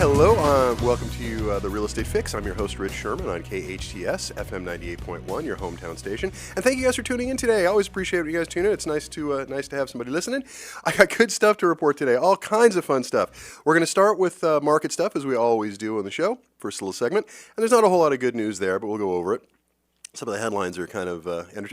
Hello, welcome to The Real Estate Fix. I'm your host, Rich Szerman, on KHTS, FM 98.1, your hometown station. And thank you guys for tuning in today. I always appreciate when you guys tune in. It's nice to have somebody listening. I got good stuff to report today, all kinds of fun stuff. We're going to start with market stuff, as we always do on the show, first little segment. And there's not a whole lot of good news there, but we'll go over it. Some of the headlines are kind of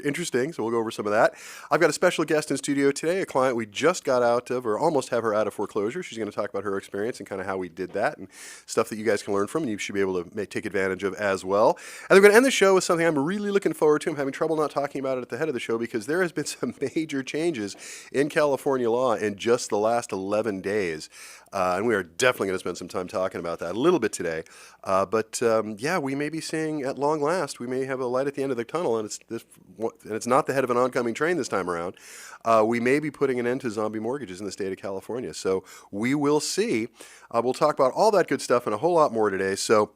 interesting, so we'll go over some of that. I've got a special guest in studio today, a client we just got out of, or almost have her out of foreclosure. She's going to talk about her experience and kind of how we did that and stuff that you guys can learn from and you should be able to take advantage of as well. And we're going to end the show with something I'm really looking forward to. I'm having trouble not talking about it at the head of the show because there has been some major changes in California law in just the last 11 days. And we are definitely going to spend some time talking about that a little bit today. But we may be seeing at long last, we may have a light at the end of the tunnel, and it's not the head of an oncoming train this time around. We may be putting an end to zombie mortgages in the state of California. So we will see. We'll talk about all that good stuff and a whole lot more today. So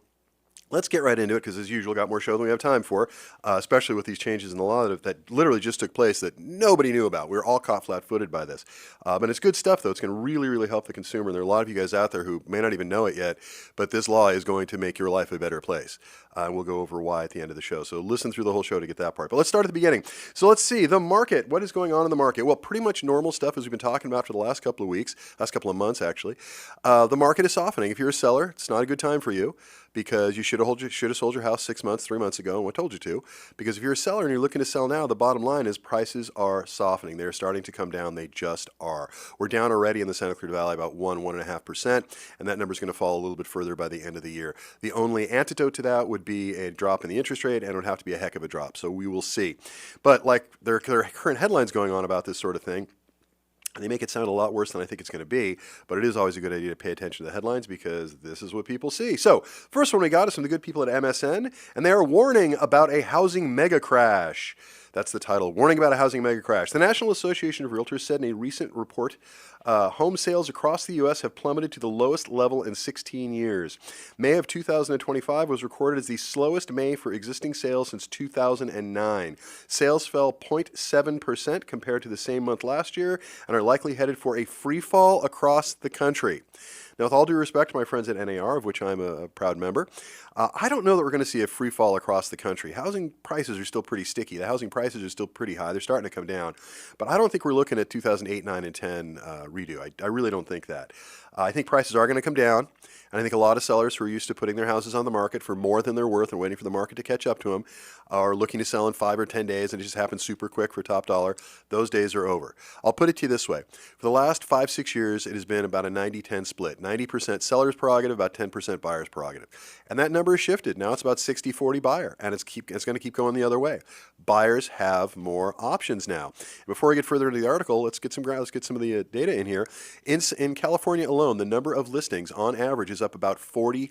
let's get right into it because, as usual, got more show than we have time for, especially with these changes in the law that literally just took place that nobody knew about. We were all caught flat-footed by this. But it's good stuff, though. It's going to really, really help the consumer. And there are a lot of you guys out there who may not even know it yet, but this law is going to make your life a better place. And we'll go over why at the end of the show. So listen through the whole show to get that part. But let's start at the beginning. So let's see. The market. What is going on in the market? Well, pretty much normal stuff as we've been talking about for the last couple of weeks, last couple of months, actually. The market is softening. If you're a seller, it's not a good time for you, because you should have sold your house 6 months, 3 months ago, and we told you to. Because if you're a seller and you're looking to sell now, the bottom line is prices are softening. They're starting to come down. They just are. We're down already in the Santa Cruz Valley about 1.5%, and that number is going to fall a little bit further by the end of the year. The only antidote to that would be a drop in the interest rate, and it would have to be a heck of a drop. So we will see. But like there are current headlines going on about this sort of thing. They make it sound a lot worse than I think it's going to be, but it is always a good idea to pay attention to the headlines because this is what people see. So, first one we got is from the good people at MSN, and they are warning about a housing mega crash. That's the title, Warning About a Housing Mega Crash. The National Association of Realtors said in a recent report, home sales across the U.S. have plummeted to the lowest level in 16 years. May of 2025 was recorded as the slowest May for existing sales since 2009. Sales fell 0.7% compared to the same month last year and are likely headed for a free fall across the country. Now, with all due respect to my friends at NAR, of which I'm a proud member, I don't know that we're going to see a free fall across the country. Housing prices are still pretty sticky. The housing prices are still pretty high. They're starting to come down. But I don't think we're looking at 2008, 9, and 10 redo. I really don't think that. I think prices are going to come down. And I think a lot of sellers who are used to putting their houses on the market for more than they're worth and waiting for the market to catch up to them are looking to sell in 5 or 10 days, and it just happens super quick for top dollar. Those days are over. I'll put it to you this way. For the last 5-6 years, it has been about a 90-10 split. 90% seller's prerogative, about 10% buyer's prerogative. And that number has shifted. Now it's about 60-40 buyer, and it's going to keep going the other way. Buyers have more options now. Before we get further into the article, let's get some of the data in here. In California alone, the number of listings on average is up about 40%.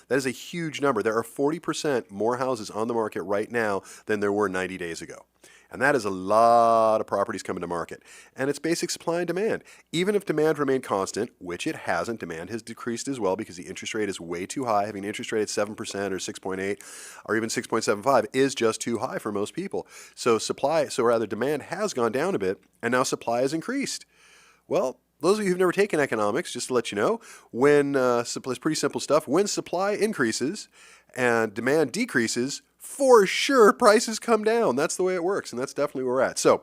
That is a huge number. There are 40% more houses on the market right now than there were 90 days ago. And that is a lot of properties coming to market. And it's basic supply and demand. Even if demand remained constant, which it hasn't, demand has decreased as well because the interest rate is way too high. Having an interest rate at 7% or 6.8 or even 6.75 is just too high for most people. So demand has gone down a bit, and now supply has increased. Well, those of you who've never taken economics, just to let you know, it's pretty simple stuff. When supply increases and demand decreases, for sure prices come down. That's the way it works, and that's definitely where we're at. So,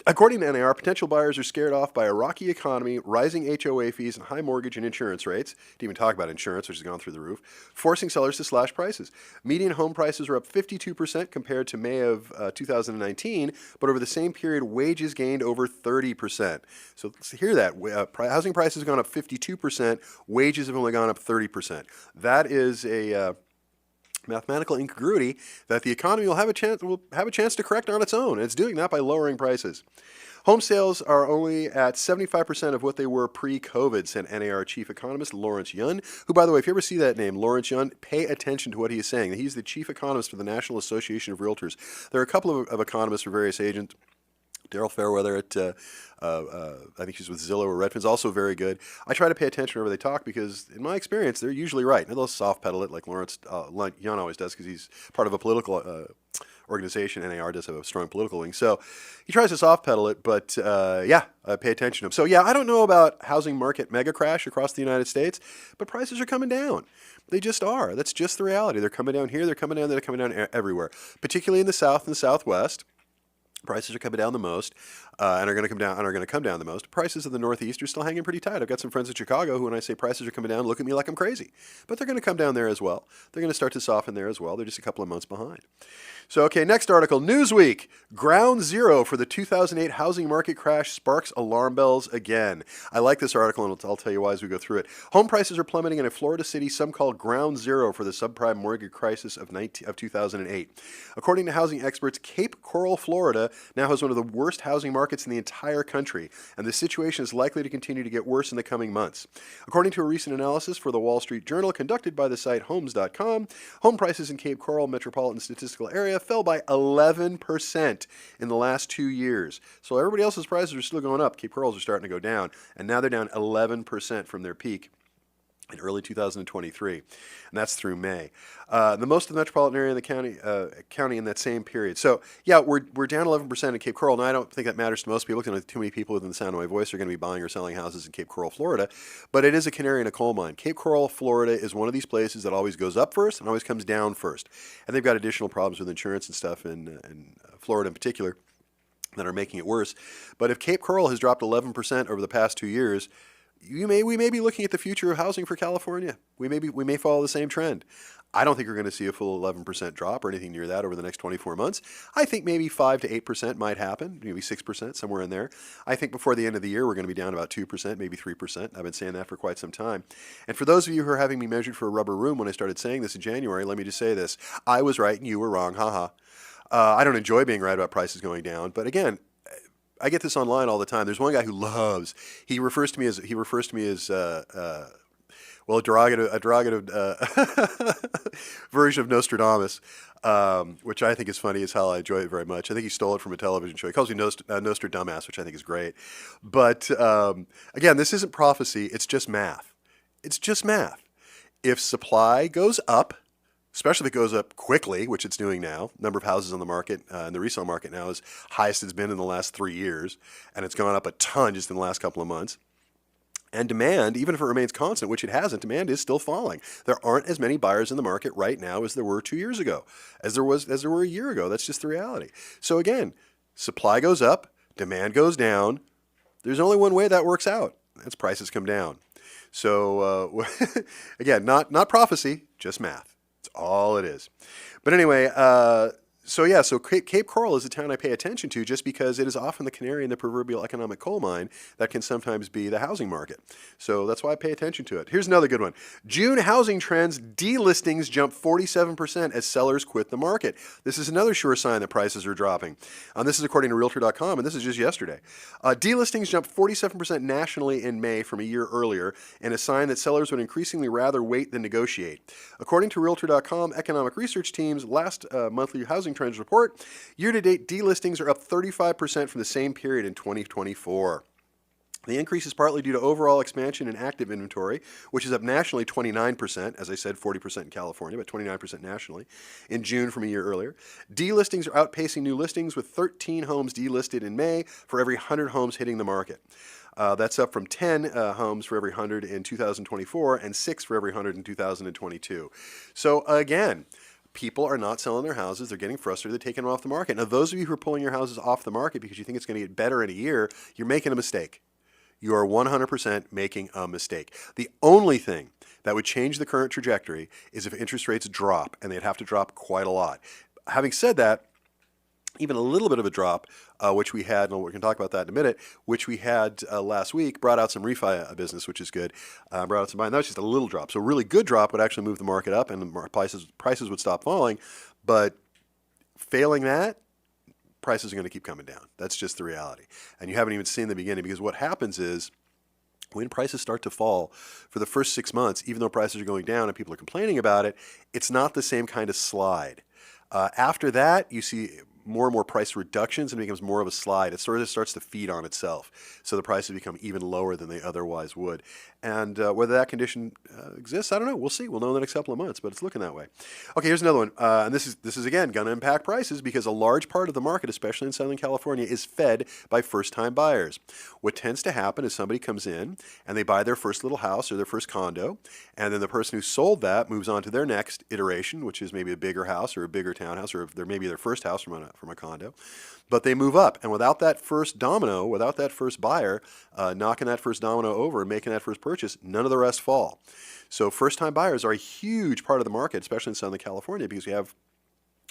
according to NAR, potential buyers are scared off by a rocky economy, rising HOA fees, and high mortgage and insurance rates. Didn't even talk about insurance, which has gone through the roof, forcing sellers to slash prices. Median home prices are up 52% compared to May of 2019, but over the same period, wages gained over 30%. So let's hear that. Housing prices have gone up 52%, wages have only gone up 30%. That is a mathematical incongruity that the economy will have a chance to correct on its own. And it's doing that by lowering prices. Home sales are only at 75% of what they were pre-COVID, said NAR chief economist Lawrence Yun, who, by the way, if you ever see that name, Lawrence Yun, pay attention to what he is saying. He's the chief economist for the National Association of Realtors. There are a couple of economists for various agents. Daryl Fairweather at, I think she's with Zillow or Redfin's, also very good. I try to pay attention whenever they talk because, in my experience, they're usually right. And they'll soft pedal it like Lawrence Yun always does because he's part of a political organization. NAR does have a strong political wing. So he tries to soft pedal it, but pay attention to him. So yeah, I don't know about housing market mega crash across the United States, but prices are coming down. They just are. That's just the reality. They're coming down here. They're coming down there. They're coming down everywhere, particularly in the South and the Southwest. Prices are coming down the most, and are going to come down the most. Prices in the Northeast are still hanging pretty tight. I've got some friends in Chicago who, when I say prices are coming down, look at me like I'm crazy. But they're going to come down there as well. They're going to start to soften there as well. They're just a couple of months behind. So, okay, next article, Newsweek. Ground zero for the 2008 housing market crash sparks alarm bells again. I like this article, and I'll tell you why as we go through it. Home prices are plummeting in a Florida city some call ground zero for the subprime mortgage crisis of 2008. According to housing experts, Cape Coral, Florida, now has one of the worst housing markets in the entire country, and the situation is likely to continue to get worse in the coming months. According to a recent analysis for the Wall Street Journal conducted by the site Homes.com, home prices in Cape Coral metropolitan statistical area fell by 11% in the last 2 years. So everybody else's prices are still going up. Cape Corals are starting to go down, and now they're down 11% from their peak in early 2023, and that's through May. The most of the metropolitan area in the county in that same period. So yeah, we're down 11% in Cape Coral. Now I don't think that matters to most people, because too many people within the sound of my voice are going to be buying or selling houses in Cape Coral, Florida. But it is a canary in a coal mine. Cape Coral, Florida is one of these places that always goes up first and always comes down first. And they've got additional problems with insurance and stuff in Florida in particular that are making it worse. But if Cape Coral has dropped 11% over the past 2 years, we may be looking at the future of housing for California. We may follow the same trend. I don't think we're going to see a full 11% drop or anything near that over the next 24 months. I think maybe 5 to 8% might happen, maybe 6%, somewhere in there. I think before the end of the year, we're going to be down about 2%, maybe 3%. I've been saying that for quite some time. And for those of you who are having me measured for a rubber room when I started saying this in January, let me just say this. I was right and you were wrong, haha. I don't enjoy being right about prices going down, but again, I get this online all the time. There's one guy who loves. He refers to me as a derogative version of Nostradamus, which I think is funny as hell. I enjoy it very much. I think he stole it from a television show. He calls me Nostradamus, which I think is great. But again, this isn't prophecy. It's just math. It's just math. If supply goes up, especially if it goes up quickly, which it's doing now. Number of houses on the market, in the resale market now, is highest it's been in the last 3 years, and it's gone up a ton just in the last couple of months. And demand, even if it remains constant, which it hasn't, demand is still falling. There aren't as many buyers in the market right now as there were 2 years ago, as there were a year ago. That's just the reality. So again, supply goes up, demand goes down. There's only one way that works out. That's prices come down. So again, not prophecy, just math. That's all it is. But anyway, so Cape Coral is a town I pay attention to just because it is often the canary in the proverbial economic coal mine that can sometimes be the housing market. So that's why I pay attention to it. Here's another good one. June housing trends, delistings jump 47% as sellers quit the market. This is another sure sign that prices are dropping. This is according to Realtor.com, and this is just yesterday. Delistings jumped 47% nationally in May from a year earlier, and a sign that sellers would increasingly rather wait than negotiate. According to Realtor.com, economic research team's last monthly housing trends report, year-to-date delistings are up 35% from the same period in 2024. The increase is partly due to overall expansion in active inventory, which is up nationally 29%, as I said, 40% in California, but 29% nationally, in June from a year earlier. Delistings are outpacing new listings, with 13 homes delisted in May for every 100 homes hitting the market. That's up from 10 homes for every 100 in 2024 and 6 for every 100 in 2022. So again, people are not selling their houses. They're getting frustrated. They're taking them off the market. Now, those of you who are pulling your houses off the market because you think it's going to get better in a year, you're making a mistake. You are 100% making a mistake. The only thing that would change the current trajectory is if interest rates drop, and they'd have to drop quite a lot. Having said that, even a little bit of a drop, which we had, and we can talk about that in a minute, which we had last week, brought out some refi business, which is good. Brought out some buying. That was just a little drop. So a really good drop would actually move the market up, and the prices would stop falling. But failing that, prices are going to keep coming down. That's just the reality. And you haven't even seen the beginning, because what happens is when prices start to fall for the first 6 months, even though prices are going down and people are complaining about it, it's not the same kind of slide. After that, you see more and more price reductions and it becomes more of a slide. It sort of starts to feed on itself. So the prices become even lower than they otherwise would. And whether that condition exists, I don't know. We'll see. We'll know in the next couple of months, but it's looking that way. Okay, here's another one. And this is again, going to impact prices because a large part of the market, especially in Southern California, is fed by first-time buyers. What tends to happen is somebody comes in and they buy their first little house or their first condo, and then the person who sold that moves on to their next iteration, which is maybe a bigger house or a bigger townhouse, or maybe their first house from a condo. But they move up, and without that first domino, without that first buyer knocking that first domino over and making that first purchase, none of the rest fall. So first-time buyers are a huge part of the market, especially in Southern California, because we have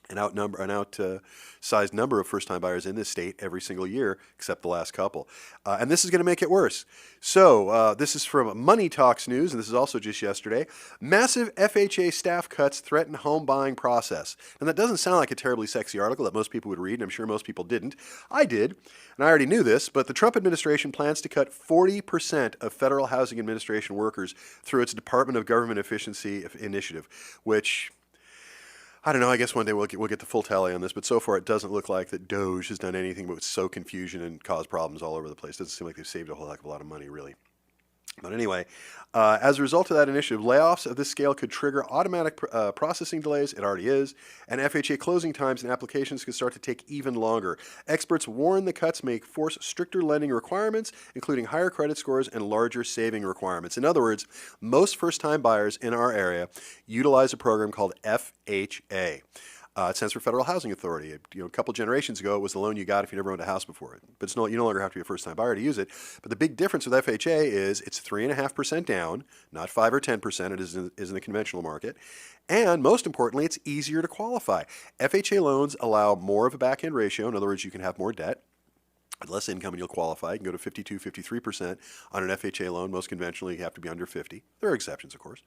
an outsized number of first-time buyers in this state every single year, except the last couple. And this is going to make it worse. So this is from Money Talks News, and this is also just yesterday. Massive FHA staff cuts threaten home buying process. And that doesn't sound like a terribly sexy article that most people would read, and I'm sure most people didn't. I did, and I already knew this, but the Trump administration plans to cut 40% of Federal Housing Administration workers through its Department of Government Efficiency initiative, which, I don't know, I guess one day we'll get the full tally on this, but so far it doesn't look like that DOGE has done anything but sow confusion and cause problems all over the place. It doesn't seem like they've saved a whole heck of a lot of money, really. But anyway, as a result of that initiative, layoffs of this scale could trigger automatic processing delays. It already is. And FHA closing times and applications could start to take even longer. Experts warn the cuts may force stricter lending requirements, including higher credit scores and larger saving requirements. In other words, most first-time buyers in our area utilize a program called FHA. It stands for Federal Housing Authority. A couple generations ago, it was the loan you got if you never owned a house before it. But you no longer have to be a first-time buyer to use it. But the big difference with FHA is it's 3.5% down, not 5 or 10%. It is in the conventional market. And most importantly, it's easier to qualify. FHA loans allow more of a back-end ratio. In other words, you can have more debt. With less income and you'll qualify. You can go to 52, 53% on an FHA loan. Most conventionally, you have to be under 50. There are exceptions, of course.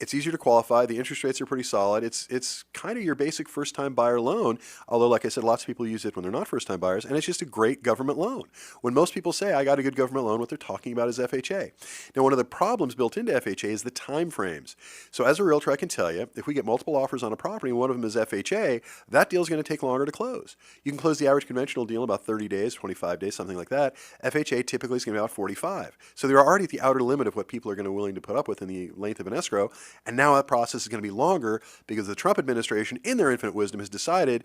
It's easier to qualify. The interest rates are pretty solid. It's kind of your basic first-time buyer loan, although, like I said, lots of people use it when they're not first-time buyers, and it's just a great government loan. When most people say, I got a good government loan, what they're talking about is FHA. Now, one of the problems built into FHA is the time frames. So as a realtor, I can tell you, if we get multiple offers on a property and one of them is FHA, that deal is going to take longer to close. You can close the average conventional deal in about 30 days, 25 days, something like that. FHA typically is going to be about 45. So they're already at the outer limit of what people are going to be willing to put up with in the length of an escrow. And now that process is going to be longer because the Trump administration, in their infinite wisdom, has decided,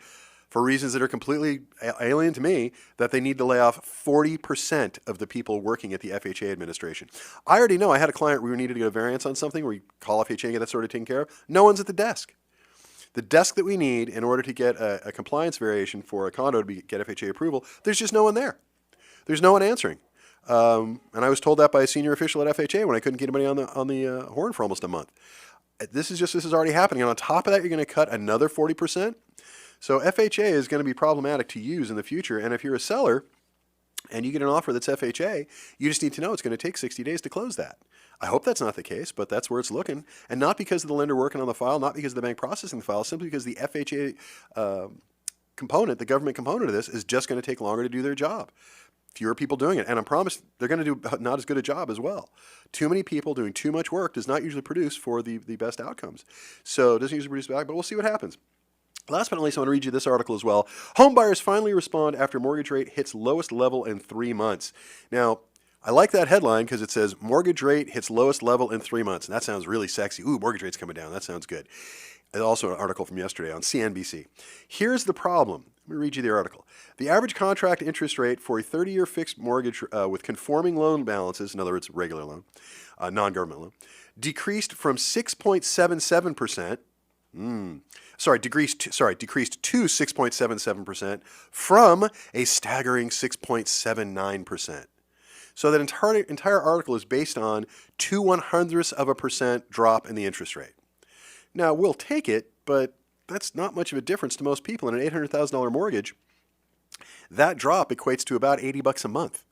for reasons that are completely alien to me, that they need to lay off 40% of the people working at the FHA administration. I already know I had a client where we needed to get a variance on something where you call FHA and get that sort of taken care of. No one's at the desk. The desk that we need in order to get a compliance variation for a condo to get FHA approval, there's just no one there. There's no one answering. And I was told that by a senior official at FHA when I couldn't get anybody on the horn for almost a month. This is already happening. And on top of that, you're going to cut another 40%. So FHA is going to be problematic to use in the future. And if you're a seller and you get an offer that's FHA, you just need to know it's going to take 60 days to close that. I hope that's not the case, but that's where it's looking. And not because of the lender working on the file, not because of the bank processing the file, simply because the FHA component, the government component of this, is just going to take longer to do their job. Fewer people doing it. And I promise they're going to do not as good a job as well. Too many people doing too much work does not usually produce for the best outcomes. So it doesn't usually produce back, but we'll see what happens. Last but not least, I want to read you this article as well. Home buyers finally respond after mortgage rate hits lowest level in 3 months. Now, I like that headline because it says mortgage rate hits lowest level in 3 months. And that sounds really sexy. Ooh, mortgage rate's coming down. That sounds good. And also an article from yesterday on CNBC. Here's the problem. Let me read you the article. The average contract interest rate for a 30-year fixed mortgage with conforming loan balances, in other words, regular loan, non-government loan, decreased from 6.77%. Decreased to 6.77% from a staggering 6.79%. So that entire article is based on 0.02% drop in the interest rate. Now, we'll take it, but that's not much of a difference to most people. In an $800,000 mortgage, that drop equates to about $80 a month.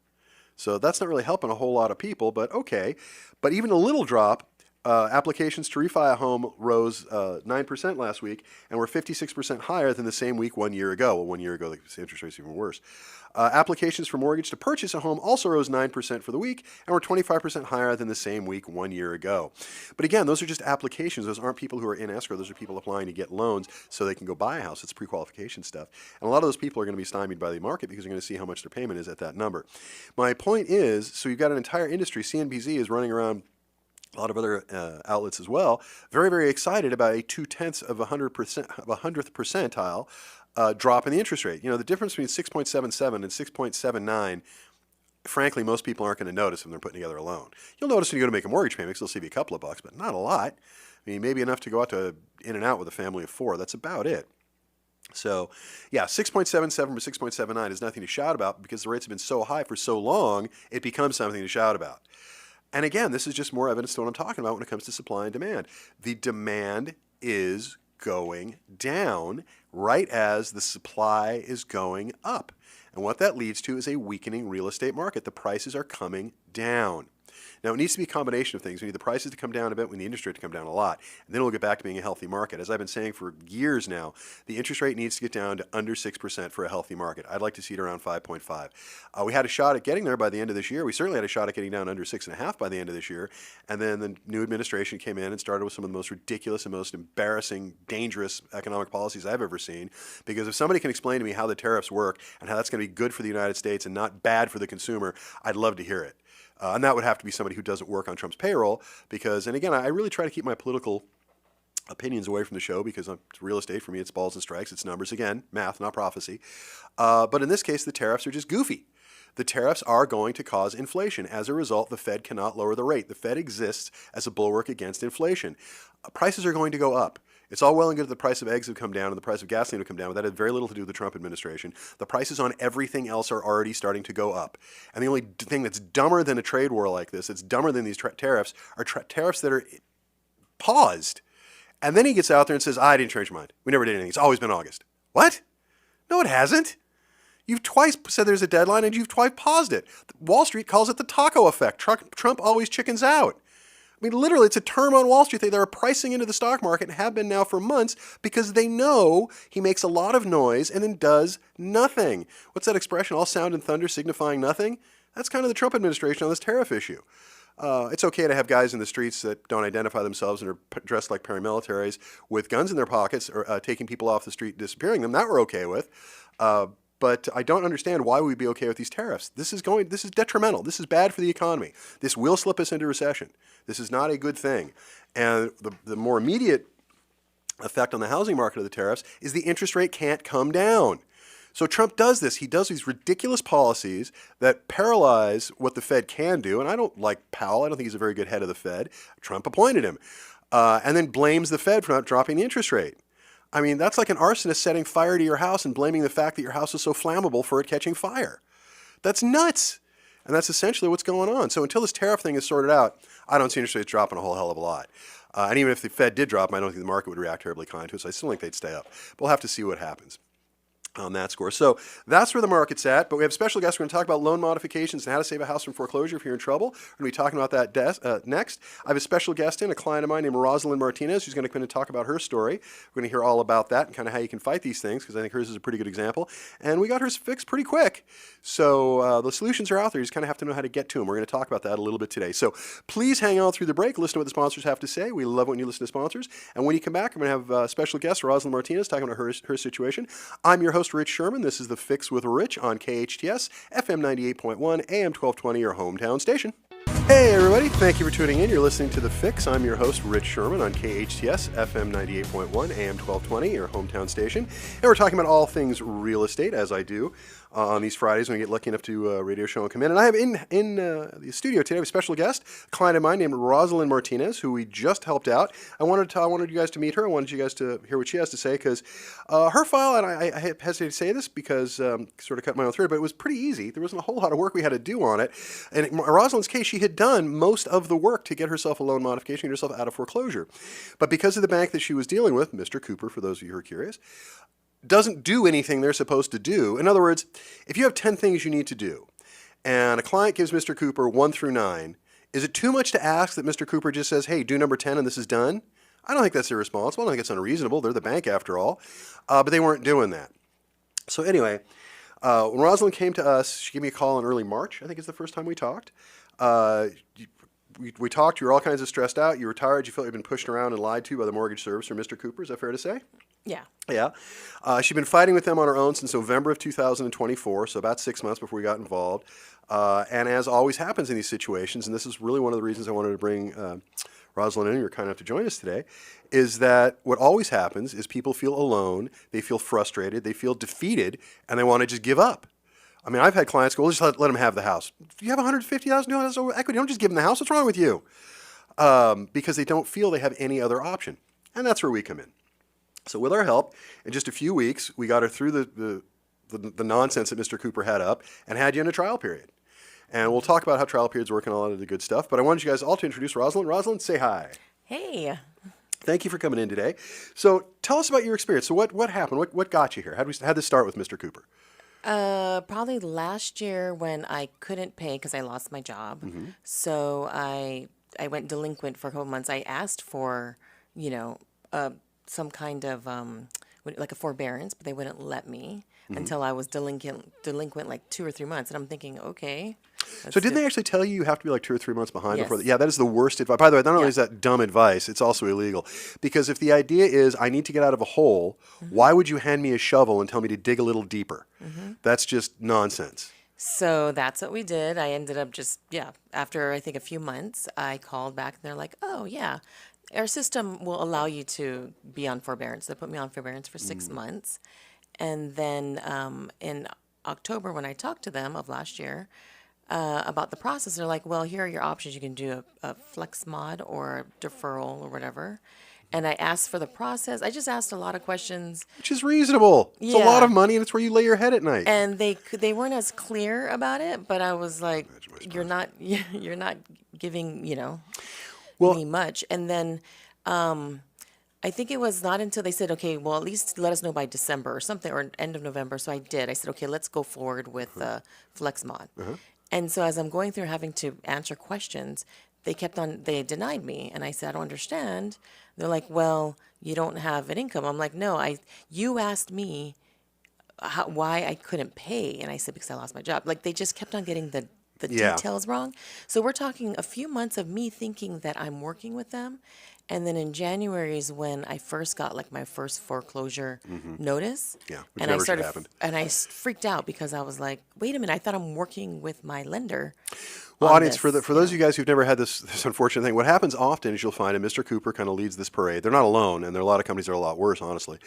So that's not really helping a whole lot of people, but okay. But even a little drop Applications to refi a home rose 9% last week and were 56% higher than the same week 1 year ago. Well, 1 year ago, the interest rates were even worse. Applications for mortgage to purchase a home also rose 9% for the week and were 25% higher than the same week 1 year ago. But again, those are just applications. Those aren't people who are in escrow. Those are people applying to get loans so they can go buy a house. It's pre-qualification stuff. And a lot of those people are going to be stymied by the market because they're going to see how much their payment is at that number. My point is, so you've got an entire industry. CNBC is running around, a lot of other outlets as well, very, very excited about a 0.2% of 100th percentile drop in the interest rate. You know, the difference between 6.77 and 6.79, frankly, most people aren't going to notice when they're putting together a loan. You'll notice when you go to make a mortgage payment, they'll save you a couple of bucks, but not a lot. I mean, maybe enough to go out to in and out with a family of 4. That's about it. So, yeah, 6.77 or 6.79 is nothing to shout about because the rates have been so high for so long, it becomes something to shout about. And again, this is just more evidence to what I'm talking about when it comes to supply and demand. The demand is going down right as the supply is going up. And what that leads to is a weakening real estate market. The prices are coming down. Now, it needs to be a combination of things. We need the prices to come down a bit, we need the interest rate to come down a lot, and then we'll get back to being a healthy market. As I've been saying for years now, the interest rate needs to get down to under 6% for a healthy market. I'd like to see it around 5.5. We had a shot at getting there by the end of this year. We certainly had a shot at getting down under 6.5 by the end of this year, and then the new administration came in and started with some of the most ridiculous and most embarrassing, dangerous economic policies I've ever seen, because if somebody can explain to me how the tariffs work and how that's going to be good for the United States and not bad for the consumer, I'd love to hear it. And that would have to be somebody who doesn't work on Trump's payroll because, and again, I really try to keep my political opinions away from the show because it's real estate. For me, it's balls and strikes. It's numbers. Again, math, not prophecy. But in this case, the tariffs are just goofy. The tariffs are going to cause inflation. As a result, the Fed cannot lower the rate. The Fed exists as a bulwark against inflation. Prices are going to go up. It's all well and good that the price of eggs have come down and the price of gasoline have come down, but that had very little to do with the Trump administration. The prices on everything else are already starting to go up. And the only thing that's dumber than a trade war like this, it's dumber than these tariffs, are tariffs that are paused. And then he gets out there and says, I didn't change my mind. We never did anything. It's always been August. What? No, it hasn't. You've twice said there's a deadline and you've twice paused it. Wall Street calls it the taco effect. Trump always chickens out. I mean, literally, it's a term on Wall Street. They're pricing into the stock market and have been now for months because they know he makes a lot of noise and then does nothing. What's that expression? All sound and thunder signifying nothing? That's kind of the Trump administration on this tariff issue. It's okay to have guys in the streets that don't identify themselves and are dressed like paramilitaries with guns in their pockets or taking people off the street, disappearing them. That we're okay with. But I don't understand why we'd be okay with these tariffs. This is detrimental. This is bad for the economy. This will slip us into recession. This is not a good thing. And the more immediate effect on the housing market of the tariffs is the interest rate can't come down. So Trump does this. He does these ridiculous policies that paralyze what the Fed can do. And I don't like Powell. I don't think he's a very good head of the Fed. Trump appointed him. And then blames the Fed for not dropping the interest rate. I mean, that's like an arsonist setting fire to your house and blaming the fact that your house is so flammable for it catching fire. That's nuts. And that's essentially what's going on. So until this tariff thing is sorted out, I don't see interest rates dropping a whole hell of a lot. And even if the Fed did drop them, I don't think the market would react terribly kind to it. So I still think they'd stay up. But we'll have to see what happens on that score. So that's where the market's at. But we have a special guest. We're going to talk about loan modifications and how to save a house from foreclosure if you're in trouble. We're going to be talking about that next. I have a special guest in, a client of mine named Roselyn Martinez, who's going to come in and talk about her story. We're going to hear all about that and kind of how you can fight these things, because I think hers is a pretty good example. And we got hers fixed pretty quick. So the solutions are out there. You just kind of have to know how to get to them. We're going to talk about that a little bit today. So please hang on through the break. Listen to what the sponsors have to say. We love when you listen to sponsors. And when you come back, I'm going to have special guest Roselyn Martinez talking about her situation. I'm your host, Rich Szerman. This is The Fix with Rich on KHTS, FM 98.1, AM 1220, your hometown station. Hey everybody, thank you for tuning in. You're listening to The Fix. I'm your host, Rich Szerman on KHTS, FM 98.1, AM 1220, your hometown station. And we're talking about all things real estate, as I do on these Fridays when we get lucky enough to a radio show and come in. And I have in the studio today, I have a special guest, a client of mine named Roselyn Martinez, who we just helped out. I wanted you guys to meet her. I wanted you guys to hear what she has to say, because her file, and I hesitate to say this because sort of cut my own thread, but it was pretty easy. There wasn't a whole lot of work we had to do on it. And in Roselyn's case, she had done most of the work to get herself a loan modification, get herself out of foreclosure. But because of the bank that she was dealing with, Mr. Cooper, for those of you who are curious, doesn't do anything they're supposed to do. In other words, if you have 10 things you need to do, and a client gives Mr. Cooper 1 through 9, Is it too much to ask that Mr. Cooper just says, hey, do number 10 and this is done? I don't think that's irresponsible. I don't think it's unreasonable. They're the bank after all. But they weren't doing that. So anyway, when Roselyn came to us, she gave me a call in early March. I think it's the first time we talked. We talked. You were all kinds of stressed out. You were tired. You felt you'd been pushed around and lied to by the mortgage servicer, Mr. Cooper. Is that fair to say? Yeah. Yeah. She'd been fighting with them on her own since November of 2024, so about 6 months before we got involved. And as always happens in these situations, and this is really one of the reasons I wanted to bring Roselyn in, you're kind enough to join us today, is that what always happens is people feel alone, they feel frustrated, they feel defeated, and they want to just give up. I mean, I've had clients go, well, just let them have the house. You have $150,000 over equity. Don't just give them the house. What's wrong with you? Because they don't feel they have any other option. And that's where we come in. So with our help, in just a few weeks, we got her through the nonsense that Mr. Cooper had up and had you in a trial period. And we'll talk about how trial periods work and all of the good stuff. But I wanted you guys all to introduce Roselyn. Roselyn, say hi. Hey. Thank you for coming in today. So tell us about your experience. So what happened? What got you here? How'd this start with Mr. Cooper? Probably last year when I couldn't pay because I lost my job. Mm-hmm. So I went delinquent for a couple months. I asked for, some kind of like a forbearance, but they wouldn't let me until I was delinquent like 2 or 3 months. And I'm thinking, okay. So didn't they actually tell you have to be like 2 or 3 months behind Yes. before that? Yeah, that is the worst advice. By the way, not only is that dumb advice, it's also illegal. Because if the idea is I need to get out of a hole, why would you hand me a shovel and tell me to dig a little deeper? That's just nonsense. So that's what we did. I ended up after I think a few months, I called back and they're like, oh, yeah, our system will allow you to be on forbearance. They put me on forbearance for 6 months. And then in October, when I talked to them of last year about the process, they're like, well, here are your options. You can do a flex mod or a deferral or whatever. And I asked for the process. I just asked a lot of questions. Which is reasonable. It's a lot of money, and it's where you lay your head at night. And they weren't as clear about it, but I was like, you're not giving, me much. And then I think it was not until they said, okay, well, at least let us know by December or something, or end of November. So I did. I said, okay, let's go forward with Flex Mod. And so as I'm going through having to answer questions, they denied me. And I said, I don't understand. They're like, well, you don't have an income. I'm like, no, you asked me why I couldn't pay. And I said, because I lost my job. Like, they just kept on getting the details wrong. So we're talking a few months of me thinking that I'm working with them. And then in January is when I first got like my first foreclosure notice. Yeah, which and never should happen. And I freaked out because I was like, wait a minute, I thought I'm working with my lender. Well, audience, for those of you guys who've never had this unfortunate thing, what happens often is you'll find, and Mr. Cooper kind of leads this parade. They're not alone, and there are a lot of companies that are a lot worse, honestly.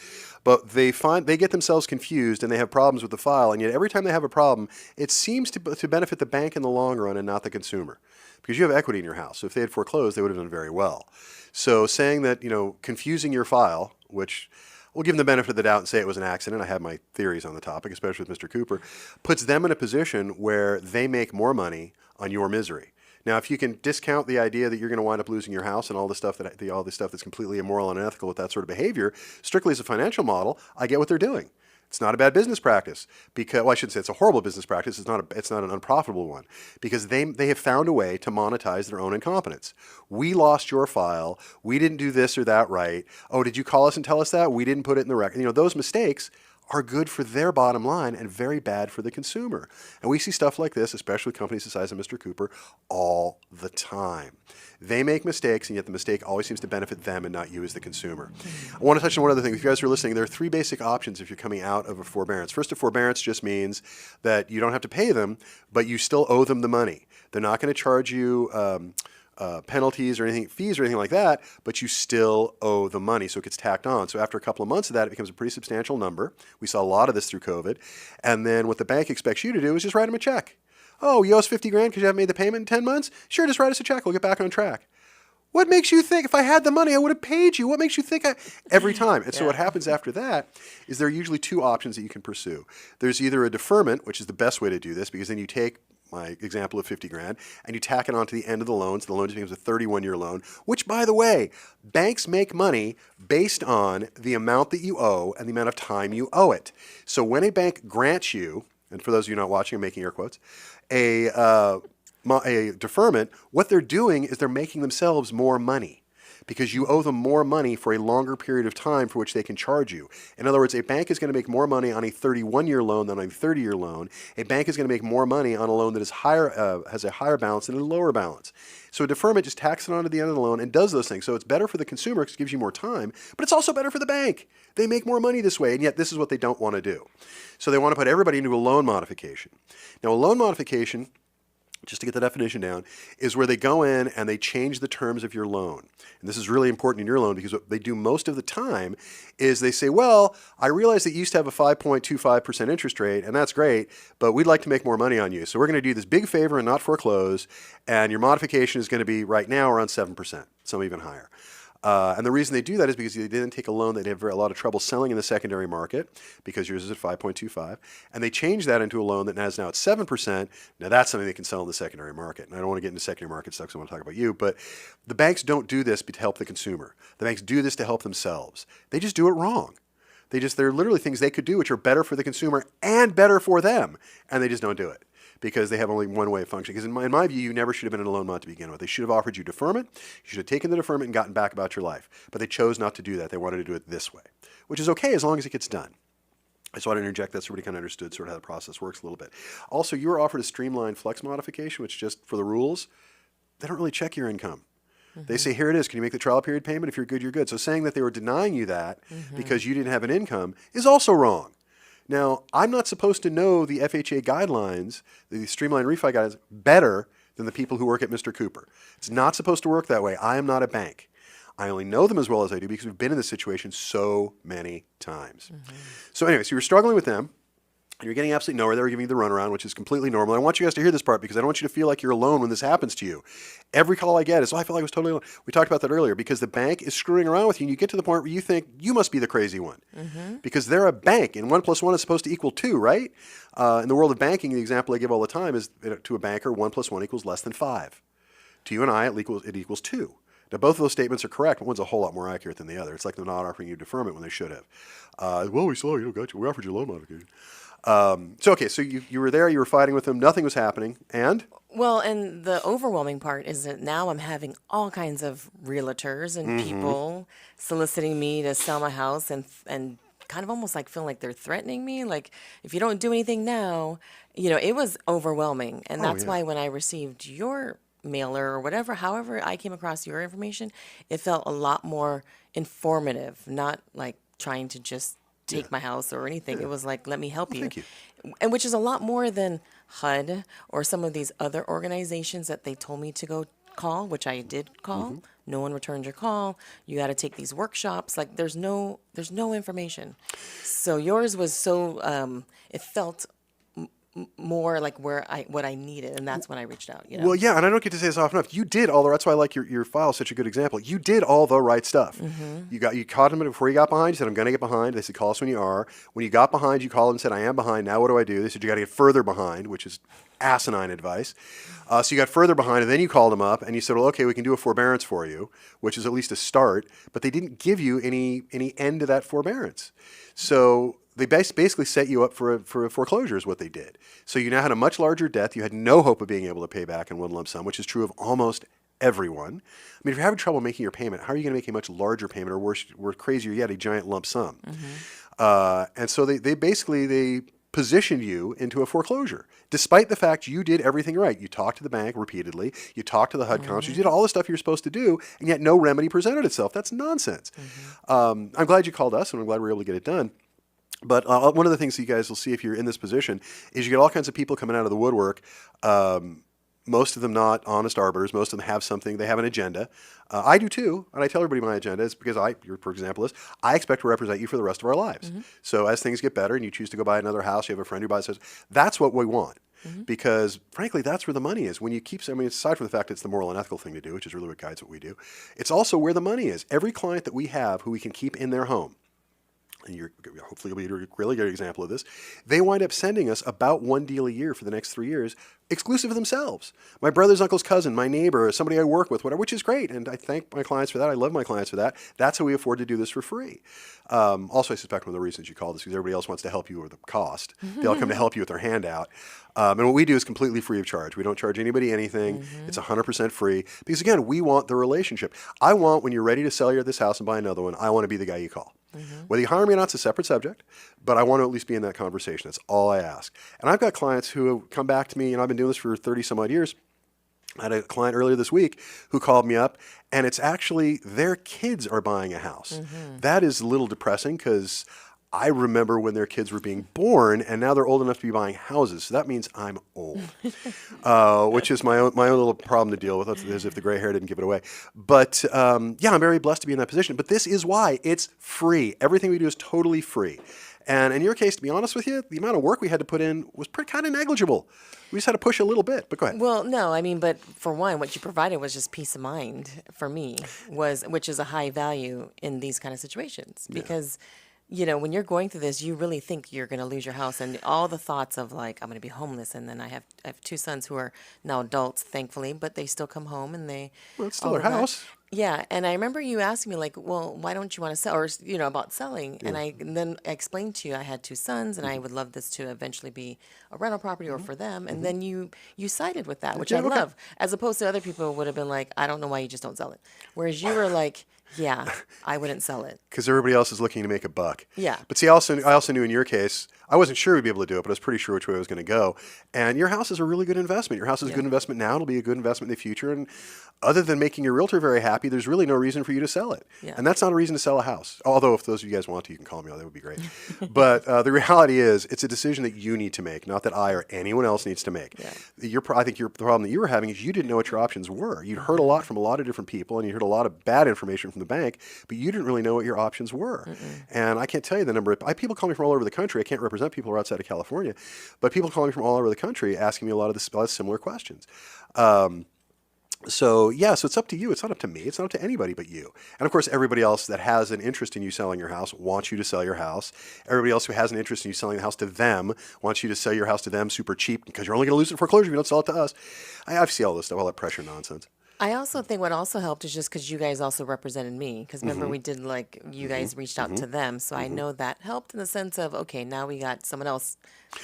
But they get themselves confused, and they have problems with the file, and yet every time they have a problem, it seems to benefit the bank in the long run and not the consumer. Because you have equity in your house. So if they had foreclosed, they would have done very well. So saying that, confusing your file, which we'll give them the benefit of the doubt and say it was an accident. I have my theories on the topic, especially with Mr. Cooper, puts them in a position where they make more money on your misery. Now, if you can discount the idea that you're going to wind up losing your house and all the stuff that's completely immoral and unethical with that sort of behavior, strictly as a financial model, I get what they're doing. It's not a bad business practice because, I shouldn't say it's a horrible business practice. It's not an unprofitable one because they have found a way to monetize their own incompetence. We lost your file. We didn't do this or that right. Oh, did you call us and tell us that? We didn't put it in the record. Those mistakes are good for their bottom line and very bad for the consumer. And we see stuff like this, especially with companies the size of Mr. Cooper, all the time. They make mistakes, and yet the mistake always seems to benefit them and not you as the consumer. I want to touch on one other thing. If you guys are listening, there are 3 basic options if you're coming out of a forbearance. First, a forbearance just means that you don't have to pay them, but you still owe them the money. They're not going to charge you penalties or fees or anything like that, but you still owe the money, so it gets tacked on. So after a couple of months of that, it becomes a pretty substantial number. We saw a lot of this through COVID. And then what the bank expects you to do is just write them a check. Oh, you owe us $50,000 because you haven't made the payment in 10 months? Sure, just write us a check. We'll get back on track. What makes you think if I had the money, I would have paid you? What makes you think every time? And so what happens after that is there are usually 2 options that you can pursue. There's either a deferment, which is the best way to do this, because then you take my example of $50,000 and you tack it on to the end of the loan. So the loan just becomes a 31-year loan, which, by the way, banks make money based on the amount that you owe and the amount of time you owe it. So when a bank grants you, and for those of you not watching, I'm making air quotes, a deferment, what they're doing is they're making themselves more money, because you owe them more money for a longer period of time for which they can charge you. In other words, a bank is going to make more money on a 31-year loan than on a 30-year loan. A bank is going to make more money on a loan that is has a higher balance than a lower balance. So a deferment just tacks it on to the end of the loan and does those things. So it's better for the consumer because it gives you more time, but it's also better for the bank. They make more money this way, and yet this is what they don't want to do. So they want to put everybody into a loan modification. Now, a loan modification, just to get the definition down, is where they go in and they change the terms of your loan. And this is really important in your loan, because what they do most of the time is they say, well, I realize that you used to have a 5.25% interest rate, and that's great, but we'd like to make more money on you. So we're going to do this big favor and not foreclose, and your modification is going to be right now around 7%, some even higher. And the reason they do that is because they didn't take a loan that they have a lot of trouble selling in the secondary market, because yours is at 5.25, and they change that into a loan that has now at 7%. Now that's something they can sell in the secondary market. And I don't want to get into secondary market stuff, so I want to talk about you, but the banks don't do this to help the consumer. The banks do this to help themselves. They just do it wrong. They're literally things they could do which are better for the consumer and better for them, and they just don't do it, because they have only one way of functioning. Because in my view, you never should have been in a loan mod to begin with. They should have offered you deferment. You should have taken the deferment and gotten back about your life. But they chose not to do that. They wanted to do it this way, which is okay as long as it gets done. I just want to interject that so everybody kind of understood sort of how the process works a little bit. Also, you were offered a Streamline Flex Modification, which just for the rules, they don't really check your income. They say, here it is. Can you make the trial period payment? If you're good, you're good. So saying that they were denying you that because you didn't have an income is also wrong. Now, I'm not supposed to know the FHA guidelines, the Streamline Refi guidelines, better than the people who work at Mr. Cooper. It's not supposed to work that way. I am not a bank. I only know them as well as I do because we've been in this situation so many times. So anyway, so you were struggling with them. You're getting absolutely nowhere. They were giving you the runaround, which is completely normal. I want you guys to hear this part because I don't want you to feel like you're alone when this happens to you. Every call I get is, oh, I feel like I was totally alone. We talked about that earlier, because the bank is screwing around with you, and you get to the point where you think you must be the crazy one. Because they're a bank, and 1 + 1 is supposed to equal 2, right? In the world of banking, the example I give all the time is, to a banker, 1 + 1 equals less than 5. To you and I, it equals 2. Now, both of those statements are correct, but one's a whole lot more accurate than the other. It's like they're not offering you deferment when they should have. Well, we saw you, got you. We offered you loan modification. So you were there, you were fighting with them, nothing was happening, and? Well, and the overwhelming part is that now I'm having all kinds of realtors and people soliciting me to sell my house, and kind of almost like feeling like they're threatening me. Like, if you don't do anything now, it was overwhelming. And that's why when I received your mailer or whatever, however I came across your information, it felt a lot more informative, not like trying to just take my house or anything. It was like, let me help you. Thank you. And which is a lot more than HUD or some of these other organizations that they told me to go call, which I did call. No one returned your call. You got to take these workshops. Like, there's no information. So yours was so, it felt more like what I needed, and that's when I reached out. Well, yeah, and I don't get to say this often enough. You did all the. That's why I like your file. Such a good example. You did all the right stuff. You caught them before you got behind. You said, I'm going to get behind. They said, call us when you are. When you got behind, you called and said, I am behind. Now what do I do? They said, you got to get further behind, which is asinine advice. So you got further behind, and then you called them up and you said, well, okay, we can do a forbearance for you, which is at least a start. But they didn't give you any end to that forbearance. So they basically set you up for a foreclosure is what they did. So you now had a much larger debt. You had no hope of being able to pay back in one lump sum, which is true of almost everyone. I mean, if you're having trouble making your payment, how are you going to make a much larger payment, or worse, crazier yet, a giant lump sum? And so they basically positioned you into a foreclosure, despite the fact you did everything right. You talked to the bank repeatedly. You talked to the HUD counsel. You did all the stuff you're supposed to do, and yet no remedy presented itself. That's nonsense. I'm glad you called us, and I'm glad we were able to get it done. But one of the things that you guys will see if you're in this position is you get all kinds of people coming out of the woodwork, most of them not honest arbiters. Most of them have something. They have an agenda. I do too, and I tell everybody my agenda is because for example, I expect to represent you for the rest of our lives. So as things get better and you choose to go buy another house, you have a friend who buys it, that's what we want. Because frankly, that's where the money is. When you keep, aside from the fact it's the moral and ethical thing to do, which is really what guides what we do, it's also where the money is. Every client that we have who we can keep in their home, and hopefully you'll be a really good example of this, they wind up sending us about one deal a year for the next 3 years, exclusive of themselves. My brother's uncle's cousin, my neighbor, somebody I work with, whatever, which is great. And I thank my clients for that. I love my clients for that. That's how we afford to do this for free. Also, I suspect one of the reasons you call this is because everybody else wants to help you with the cost. They all come to help you with their handout. And what we do is completely free of charge. We don't charge anybody anything. It's 100% free. Because again, we want the relationship. I want, when you're ready to sell this house and buy another one, I want to be the guy you call. Whether you hire me or not, it's a separate subject, but I want to at least be in that conversation. That's all I ask. And I've got clients who have come back to me, and I've been doing this for 30 some odd years. I had a client earlier this week who called me up, and it's actually their kids are buying a house. That is a little depressing because I remember when their kids were being born, and now they're old enough to be buying houses. So that means I'm old, which is my own little problem to deal with, as if the gray hair didn't give it away. But yeah, I'm very blessed to be in that position. But this is why it's free. Everything we do is totally free. And in your case, to be honest with you, the amount of work we had to put in was kind of negligible. We just had to push a little bit. But go ahead. Well, no, I mean, but for one, what you provided was just peace of mind for me, which is a high value in these kind of situations. Because, you know, when you're going through this, you really think you're going to lose your house, and all the thoughts of like, I'm going to be homeless. And then I have 2 sons who are now adults, thankfully, but they still come home and Well, it's still their house. Yeah, and I remember you asking me like, well, why don't you want to sell, or about selling? And then I explained to you I had 2 sons, and I would love this to eventually be a rental property or for them. And then you sided with that, which I love, as opposed to other people would have been like, I don't know why you just don't sell it. Whereas you were like, yeah, I wouldn't sell it. Because everybody else is looking to make a buck. Yeah. But see, I also knew in your case, I wasn't sure we'd be able to do it, but I was pretty sure which way I was going to go. And your house is a really good investment. Your house is a good investment now. It'll be a good investment in the future. And other than making your realtor very happy, there's really no reason for you to sell it. Yeah. And that's not a reason to sell a house. Although if those of you guys want to, you can call me. That would be great. But the reality is, it's a decision that you need to make, not that I or anyone else needs to make. Yeah. I think the problem that you were having is you didn't know what your options were. You'd heard a lot from a lot of different people, and you heard a lot of bad information from the bank, but you didn't really know what your options were. And I can't tell you the number of people call me from all over the country. I can't represent people who are outside of California, but people call me from all over the country asking me a lot of similar questions. So it's up to you. It's not up to me. It's not up to anybody but you. And of course, everybody else that has an interest in you selling your house wants you to sell your house. Everybody else who has an interest in you selling the house to them wants you to sell your house to them super cheap because you're only going to lose it in foreclosure if you don't sell it to us. I see all this stuff, all that pressure nonsense. I also think what also helped is just because you guys also represented me. Because remember, we did you guys reached out to them. So I know that helped in the sense of, okay, now we got someone else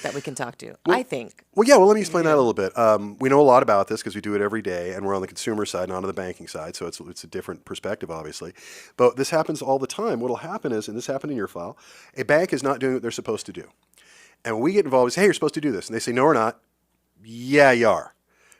that we can talk to, I think. Well, yeah, let me explain that a little bit. We know a lot about this because we do it every day, and we're on the consumer side, not on the banking side. So it's a different perspective, obviously. But this happens all the time. What will happen is, and this happened in your file, a bank is not doing what they're supposed to do. And when we get involved, we say, hey, you're supposed to do this. And they say, no, we're not. Yeah, you are.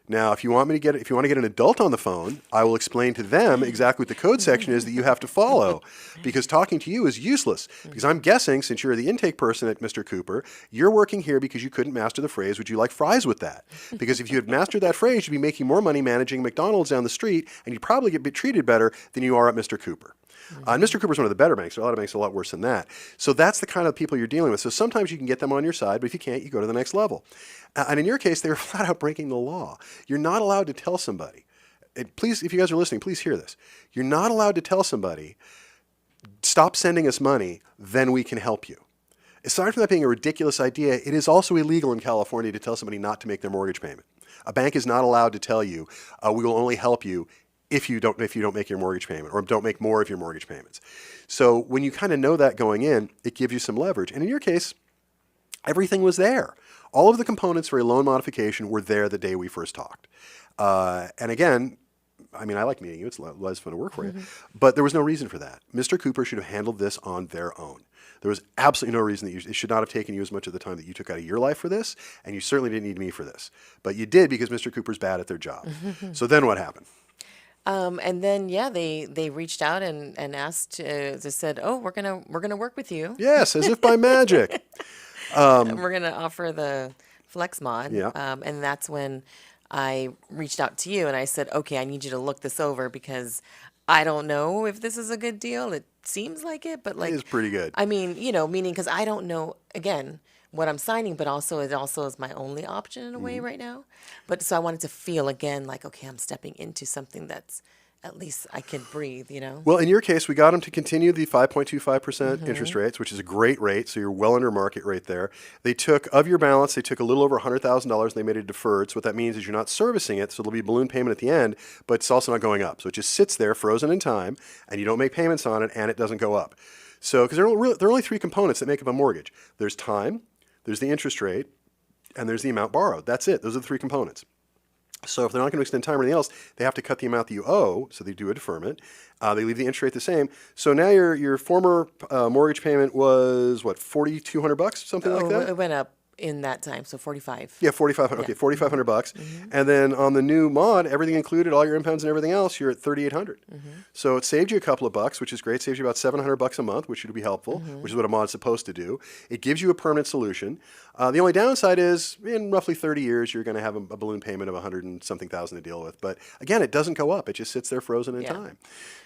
Now, if you want to get an adult on the phone, I will explain to them exactly what the code section is that you have to follow, because talking to you is useless. Because I'm guessing, since you're the intake person at Mr. Cooper, you're working here because you couldn't master the phrase, would you like fries with that? Because if you had mastered that phrase, you'd be making more money managing McDonald's down the street, and you'd probably get treated better than you are at Mr. Cooper. And Mr. Cooper's one of the better banks. There are a lot of banks a lot worse than that. So that's the kind of people you're dealing with. So sometimes you can get them on your side, but if you can't, you go to the next level. And in your case, they were flat out breaking the law. You're not allowed to tell somebody. Please, if you guys are listening, please hear this. You're not allowed to tell somebody, stop sending us money, then we can help you. Aside from that being a ridiculous idea, it is also illegal in California to tell somebody not to make their mortgage payment. A bank is not allowed to tell you, we will only help you if you don't make your mortgage payment, or don't make more of your mortgage payments. So when you kind of know that going in, it gives you some leverage. And in your case, everything was there. All of the components for a loan modification were there the day we first talked. And again, I mean, I like meeting you. It's a lot of fun to work for you. But there was no reason for that. Mr. Cooper should have handled this on their own. There was absolutely no reason that it should not have taken you as much of the time that you took out of your life for this, and you certainly didn't need me for this. But you did because Mr. Cooper's bad at their job. So then what happened? And then, they reached out and asked, they said, oh, we're gonna work with you. Yes, as if by magic. We're going to offer the Flex Mod. Yeah. And that's when I reached out to you and I said, okay, I need you to look this over because I don't know if this is a good deal. It seems like it, but like. It is pretty good. I mean, meaning because I don't know, again, what I'm signing, but also it also is my only option in a way right now. But so I wanted to feel again like, okay, I'm stepping into something that's at least I could breathe, you know? Well, in your case, we got them to continue the 5.25% interest rates, which is a great rate. So you're well under market rate there. They took, of your balance, they took a little over $100,000 and they made it deferred. So what that means is you're not servicing it. So there'll be a balloon payment at the end, but it's also not going up. So it just sits there frozen in time and you don't make payments on it and it doesn't go up. So, because there are only three components that make up a mortgage. There's time, there's the interest rate, and there's the amount borrowed. That's it. Those are the three components. So if they're not going to extend time or anything else, they have to cut the amount that you owe, so they do a deferment. They leave the interest rate the same. So now your former mortgage payment was, what, $4,200, something like that? It went up in that time, so 45. Yeah, 4,500. Okay, $4,500. And then on the new mod, everything included, all your impounds and everything else, you're at $3,800. So it saved you a couple of bucks, which is great. Saves you about $700 a month, which would be helpful, which is what a mod's supposed to do. It gives you a permanent solution. The only downside is in roughly 30 years, you're going to have a balloon payment of 100 and something thousand to deal with. But again, it doesn't go up. It just sits there frozen in time.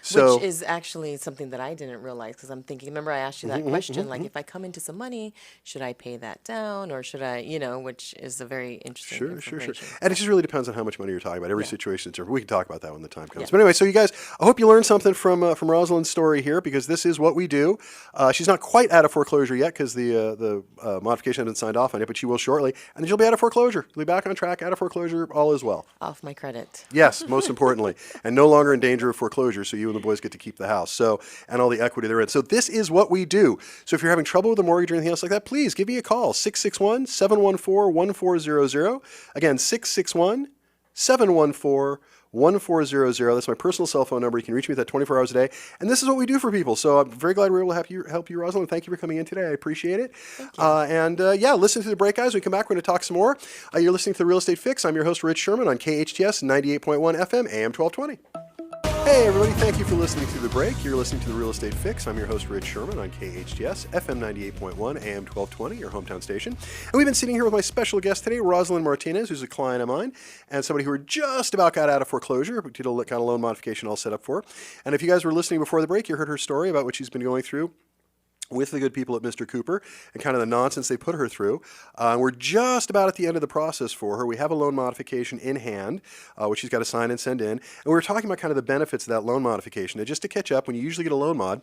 So, which is actually something that I didn't realize because I'm thinking, remember I asked you that question, like if I come into some money, should I pay that down or should I, you know, which is a very interesting information. And it just really depends on how much money you're talking about. Every situation is different. We can talk about that when the time comes. But anyway, so you guys, I hope you learned something from Roselyn's story here because this is what we do. She's not quite out of foreclosure yet because the modification hasn't signed off on it, but she will shortly. And then she'll be out of foreclosure. You'll be back on track, out of foreclosure, all is well. Off my credit. Yes, most importantly. And no longer in danger of foreclosure, so you and the boys get to keep the house. So, and all the equity they're in. So this is what we do. So if you're having trouble with a mortgage or anything else like that, please give me a call, 661-714-1400. Again, 661-714-1400. That's my personal cell phone number. You can reach me at that 24 hours a day. And this is what we do for people. So I'm very glad we were able to help you, Roselyn. Thank you for coming in today. I appreciate it. Listen to the break, guys. When we come back, we're going to talk some more. You're listening to The Real Estate Fix. I'm your host, Rich Szerman, on KHTS 98.1 FM, AM 1220. Hey, everybody. Thank you for listening to The Break. You're listening to The Real Estate Fix. I'm your host, Rich Szerman, on KHTS, FM 98.1, AM 1220, your hometown station. And we've been sitting here with my special guest today, Roselyn Martinez, who's a client of mine, and somebody who just about got out of foreclosure, but did a kind of loan modification all set up for. And if you guys were listening before the break, you heard her story about what she's been going through with the good people at Mr. Cooper and kind of the nonsense they put her through. We're just about at the end of the process for her. We have a loan modification in hand, which she's got to sign and send in. And we were talking about kind of the benefits of that loan modification. And just to catch up, when you usually get a loan mod,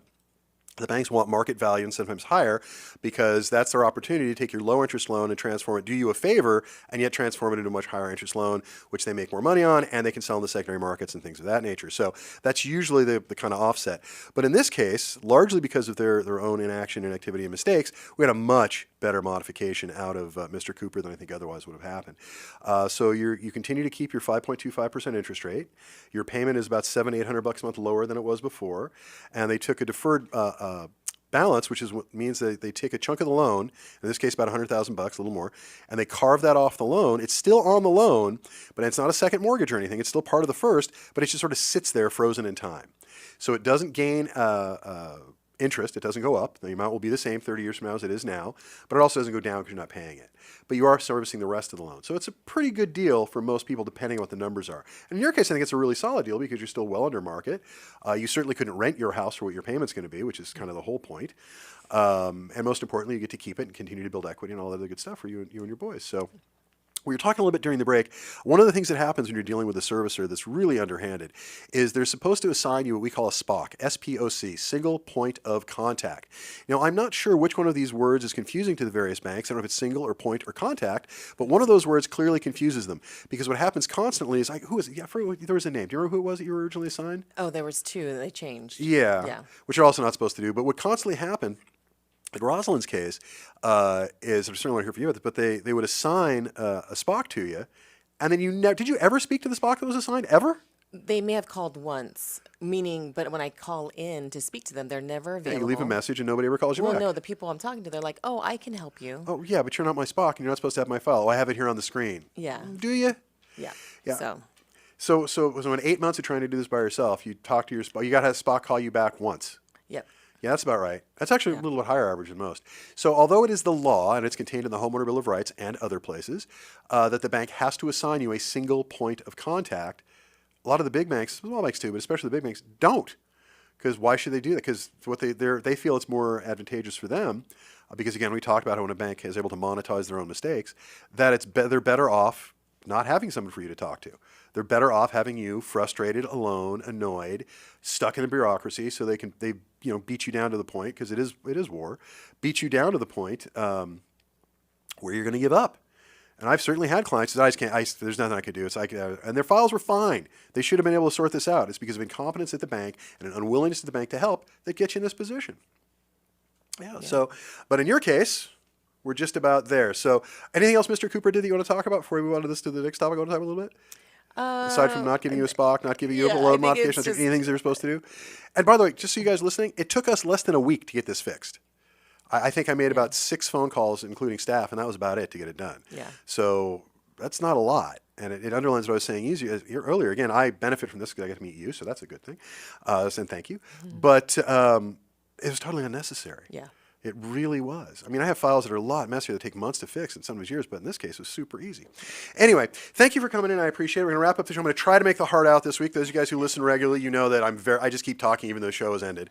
the banks want market value and sometimes higher because that's their opportunity to take your low interest loan and transform it, do you a favor, and yet transform it into a much higher interest loan, which they make more money on, and they can sell in the secondary markets and things of that nature. So that's usually the kind of offset. But in this case, largely because of their own inaction, inactivity, and mistakes, we had a much better modification out of Mr. Cooper than I think otherwise would have happened. So you continue to keep your 5.25% interest rate. Your payment is about $700-800 a month lower than it was before, and they took a deferred balance, which is what means that they take a chunk of the loan, in this case about $100,000, a little more, and they carve that off the loan. It's still on the loan, but it's not a second mortgage or anything. It's still part of the first, but it just sort of sits there frozen in time. So it doesn't gain interest. It doesn't go up. The amount will be the same 30 years from now as it is now, but it also doesn't go down because you're not paying it. But you are servicing the rest of the loan. So it's a pretty good deal for most people depending on what the numbers are. And in your case, I think it's a really solid deal because you're still well under market. You certainly couldn't rent your house for what your payment's going to be, which is kind of the whole point. And most importantly, you get to keep it and continue to build equity and all that other good stuff for you and your boys. So we were talking a little bit during the break. One of the things that happens when you're dealing with a servicer that's really underhanded is they're supposed to assign you what we call a SPOC, S-P-O-C, single point of contact. Now, I'm not sure which one of these words is confusing to the various banks. I don't know if it's single or point or contact, but one of those words clearly confuses them because what happens constantly is, who is it? Yeah, there was a name. Do you remember who it was that you were originally assigned? Oh, there was two and they changed. Yeah, which you're also not supposed to do. But what constantly happened in Roselyn's case is, I'm certainly want to hear from you about this, but they would assign a SPOC to you, and then did you ever speak to the SPOC that was assigned, ever? They may have called once, but when I call in to speak to them, they're never available. You leave a message and nobody ever calls you back. Well, no, the people I'm talking to, they're like, oh, I can help you. Oh, yeah, but you're not my SPOC, and you're not supposed to have my file. Oh, I have it here on the screen. Yeah. Do you? Yeah. So it was when 8 months of trying to do this by yourself, you talked to your SPOC, you got to have SPOC call you back once. Yep. Yeah, that's about right. That's actually a little bit higher average than most. So although it is the law, and it's contained in the Homeowner Bill of Rights and other places, that the bank has to assign you a single point of contact, a lot of the big banks, small banks too, but especially the big banks, don't. Because why should they do that? Because what they feel it's more advantageous for them, because again, we talked about how when a bank is able to monetize their own mistakes, that they're better off not having someone for you to talk to. They're better off having you frustrated, alone, annoyed, stuck in the bureaucracy, so they beat you down to the point, because it is war, beat you down to the point where you're going to give up. And I've certainly had clients that I just can't. There's nothing I could do. And their files were fine. They should have been able to sort this out. It's because of incompetence at the bank and an unwillingness at the bank to help that gets you in this position. Yeah. So, but in your case, we're just about there. So, anything else Mr. Cooper did that you want to talk about before we move on to the next topic? I want to talk about a little bit. Aside from not giving you a SPOC, not giving you a load modification, any things they were supposed to do. And by the way, just so you guys listening, it took us less than a week to get this fixed. I think I made about 6 phone calls, including staff, and that was about it to get it done. Yeah. So that's not a lot. And it underlines what I was saying earlier. Again, I benefit from this because I get to meet you, so that's a good thing. And thank you. Mm-hmm. But it was totally unnecessary. Yeah. It really was. I mean, I have files that are a lot messier that take months to fix in some of these years, but in this case, it was super easy. Anyway, thank you for coming in. I appreciate it. We're going to wrap up the show. I'm going to try to make the heart out this week. Those of you guys who listen regularly, you know that I just keep talking even though the show has ended,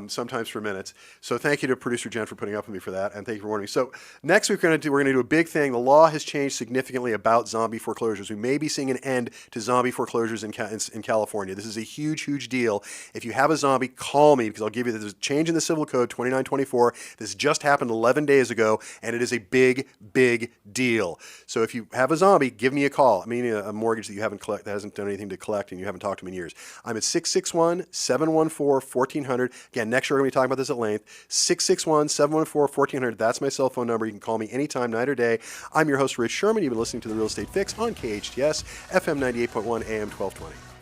sometimes for minutes. So thank you to producer Jen for putting up with me for that, and thank you for warning me. So next week, we're going to do a big thing. The law has changed significantly about zombie foreclosures. We may be seeing an end to zombie foreclosures in California. This is a huge, huge deal. If you have a zombie, call me, because I'll give you, there's a change in the Civil Code 2924. This just happened 11 days ago, and it is a big, big deal. So if you have a zombie, give me a call. I mean, a mortgage that you haven't that hasn't done anything to collect and you haven't talked to me in years. I'm at 661-714-1400. Again, next year we're going to be talking about this at length. 661-714-1400. That's my cell phone number. You can call me anytime, night or day. I'm your host, Rich Szerman. You've been listening to The Real Estate Fix on KHTS, FM 98.1, AM 1220.